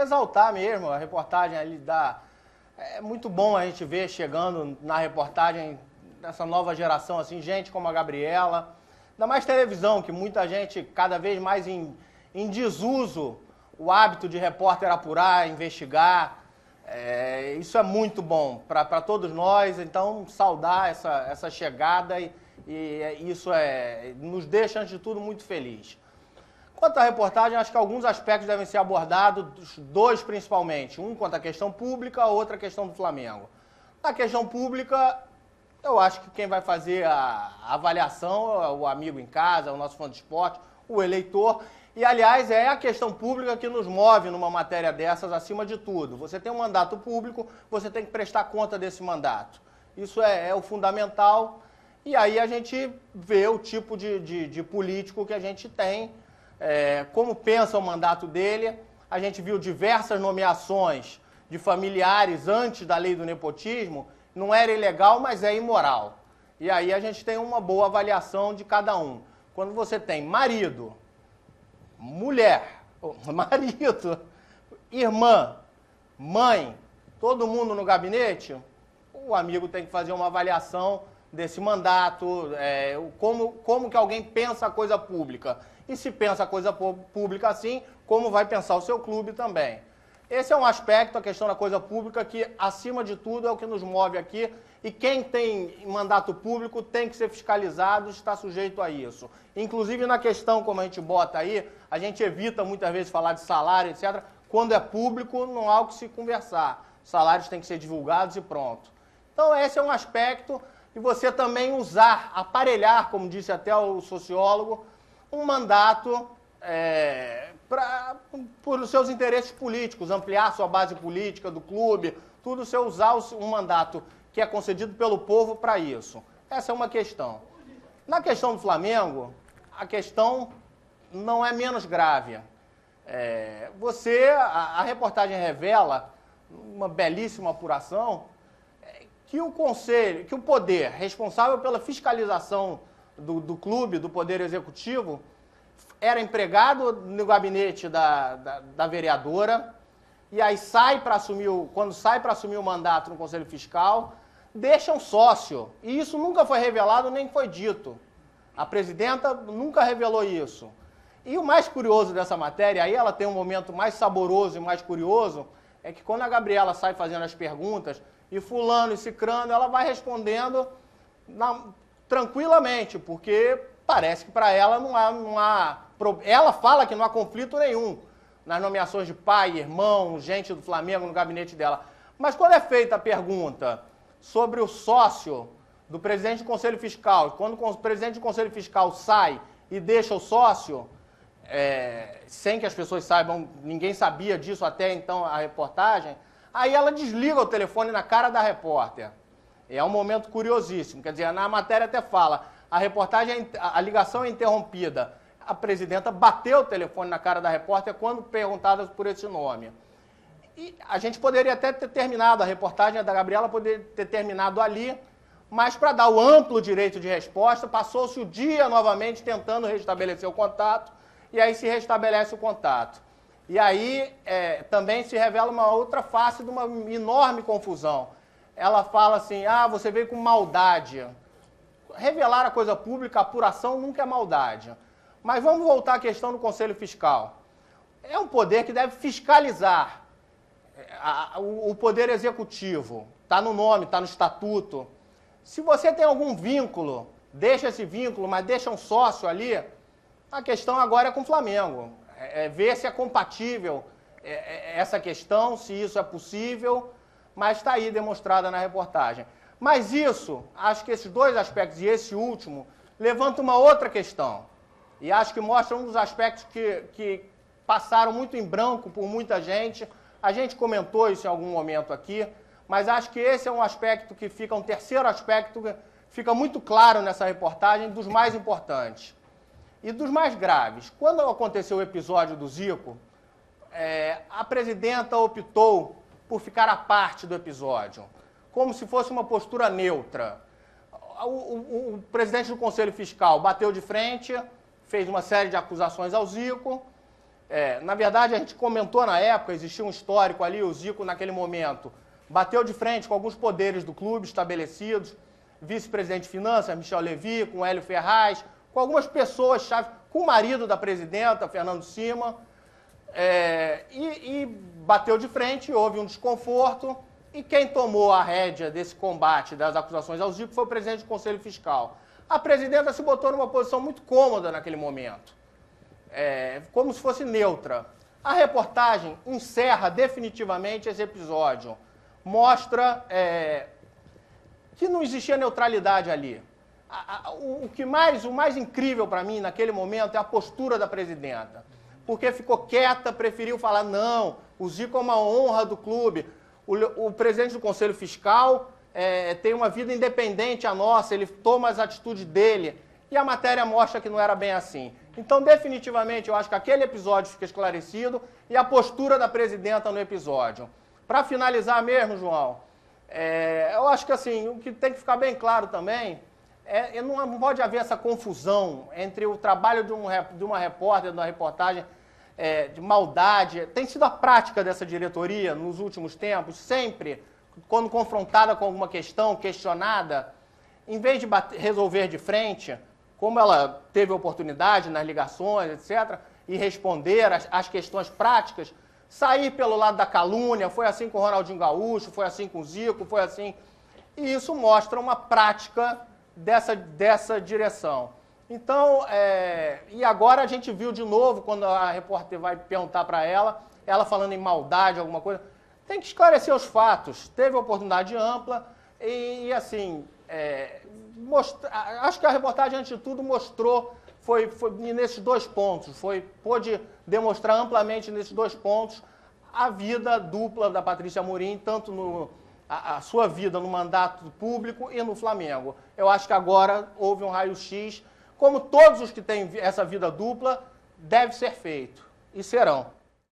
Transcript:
exaltar mesmo a reportagem ali É muito bom a gente ver chegando na reportagem dessa nova geração, assim, gente como a Gabriela, ainda mais televisão, que muita gente cada vez mais em desuso o hábito de repórter apurar, investigar. Isso é muito bom para todos nós, então saudar essa chegada e isso nos deixa, antes de tudo, muito feliz. Quanto à reportagem, acho que alguns aspectos devem ser abordados, dois principalmente. Um quanto à questão pública, outra questão do Flamengo. Na questão pública, eu acho que quem vai fazer a avaliação é o amigo em casa, o nosso fã de esporte, o eleitor. E, aliás, é a questão pública que nos move numa matéria dessas, acima de tudo. Você tem um mandato público, você tem que prestar conta desse mandato. Isso é o fundamental. E aí a gente vê o tipo de político que a gente tem, como pensa o mandato dele. A gente viu diversas nomeações de familiares antes da lei do nepotismo. Não era ilegal, mas é imoral. E aí a gente tem uma boa avaliação de cada um. Quando você tem marido, mulher, marido, irmã, mãe, todo mundo no gabinete, o amigo tem que fazer uma avaliação desse mandato, como que alguém pensa a coisa pública. E se pensa a coisa pública assim, como vai pensar o seu clube também. Esse é um aspecto, a questão da coisa pública, que, acima de tudo, é o que nos move aqui. E quem tem mandato público tem que ser fiscalizado, está sujeito a isso. Inclusive, na questão, como a gente bota aí, a gente evita muitas vezes falar de salário, etc. Quando é público, não há o que se conversar. Os salários têm que ser divulgados e pronto. Então, esse é um aspecto. E você também usar, aparelhar, como disse até o sociólogo, um mandato por os seus interesses políticos, ampliar sua base política do clube, tudo você usar um mandato que é concedido pelo povo para isso. Essa é uma questão. Na questão do Flamengo, a questão não é menos grave. A reportagem revela, uma belíssima apuração, que o conselho, que o poder responsável pela fiscalização do clube, do poder executivo, era empregado no gabinete da vereadora, e aí quando sai para assumir o mandato no Conselho Fiscal, deixa um sócio. E isso nunca foi revelado, nem foi dito. A presidenta nunca revelou isso. E o mais curioso dessa matéria, aí ela tem um momento mais saboroso e mais curioso, é que quando a Gabriela sai fazendo as perguntas, e fulano e cicrano, ela vai respondendo tranquilamente, porque parece que para ela não há... Ela fala que não há conflito nenhum nas nomeações de pai, irmão, gente do Flamengo no gabinete dela. Mas quando é feita a pergunta sobre o sócio do presidente do Conselho Fiscal, quando o presidente do Conselho Fiscal sai e deixa o sócio, sem que as pessoas saibam, ninguém sabia disso até então a reportagem, aí ela desliga o telefone na cara da repórter. É um momento curiosíssimo. Quer dizer, na matéria até fala, a ligação é interrompida. A presidenta bateu o telefone na cara da repórter quando perguntada por esse nome. E a gente poderia até ter terminado, a reportagem da Gabriela poderia ter terminado ali, mas para dar o amplo direito de resposta, passou-se o dia novamente tentando restabelecer o contato, e aí se restabelece o contato. E aí também se revela uma outra face de uma enorme confusão. Ela fala assim, você veio com maldade. Revelar a coisa pública, a apuração nunca é maldade. Mas vamos voltar à questão do Conselho Fiscal. É um poder que deve fiscalizar o poder executivo. Está no nome, está no estatuto. Se você tem algum vínculo, deixa esse vínculo, mas deixa um sócio ali, a questão agora é com o Flamengo. Ver se é compatível essa questão, se isso é possível, mas está aí demonstrada na reportagem. Mas isso, acho que esses dois aspectos e esse último, levantam uma outra questão. E acho que mostra um dos aspectos que passaram muito em branco por muita gente. A gente comentou isso em algum momento aqui, mas acho que esse é um aspecto que fica, um terceiro aspecto que fica muito claro nessa reportagem, dos mais importantes. E dos mais graves. Quando aconteceu o episódio do Zico, a presidenta optou por ficar à parte do episódio, como se fosse uma postura neutra. O presidente do Conselho Fiscal bateu de frente, fez uma série de acusações ao Zico, Na verdade, a gente comentou na época, existia um histórico ali, o Zico, naquele momento, bateu de frente com alguns poderes do clube estabelecidos, vice-presidente de finanças, Michel Levy, com Hélio Ferraz, com algumas pessoas-chave, com o marido da presidenta, Fernando Sima, e bateu de frente, houve um desconforto, e quem tomou a rédea desse combate das acusações ao Zico foi o presidente do Conselho Fiscal. A presidenta se botou numa posição muito cômoda naquele momento, como se fosse neutra. A reportagem encerra definitivamente esse episódio, mostra que não existia neutralidade ali. O mais incrível para mim naquele momento é a postura da presidenta, porque ficou quieta, preferiu falar, não, o Zico é uma honra do clube, o presidente do Conselho Fiscal tem uma vida independente à nossa, ele toma as atitudes dele, e a matéria mostra que não era bem assim. Então, definitivamente, eu acho que aquele episódio fica esclarecido e a postura da presidenta no episódio. Para finalizar mesmo, João, eu acho que assim, o que tem que ficar bem claro também não pode haver essa confusão entre o trabalho de uma repórter, de uma reportagem de maldade. Tem sido a prática dessa diretoria nos últimos tempos, sempre, quando confrontada com alguma questão, questionada, em vez de resolver de frente, como ela teve oportunidade nas ligações, etc., e responder às questões práticas, sair pelo lado da calúnia, foi assim com o Ronaldinho Gaúcho, foi assim com o Zico, foi assim. E isso mostra uma prática dessa direção. Então, e agora a gente viu de novo, quando a repórter vai perguntar para ela falando em maldade, alguma coisa, tem que esclarecer os fatos. Teve oportunidade ampla e assim, acho que a reportagem, antes de tudo, mostrou, foi nesses dois pontos, pôde demonstrar amplamente nesses dois pontos a vida dupla da Patrícia Amorim, tanto a sua vida no mandato público e no Flamengo. Eu acho que agora houve um raio-x, como todos os que têm essa vida dupla, deve ser feito, e serão.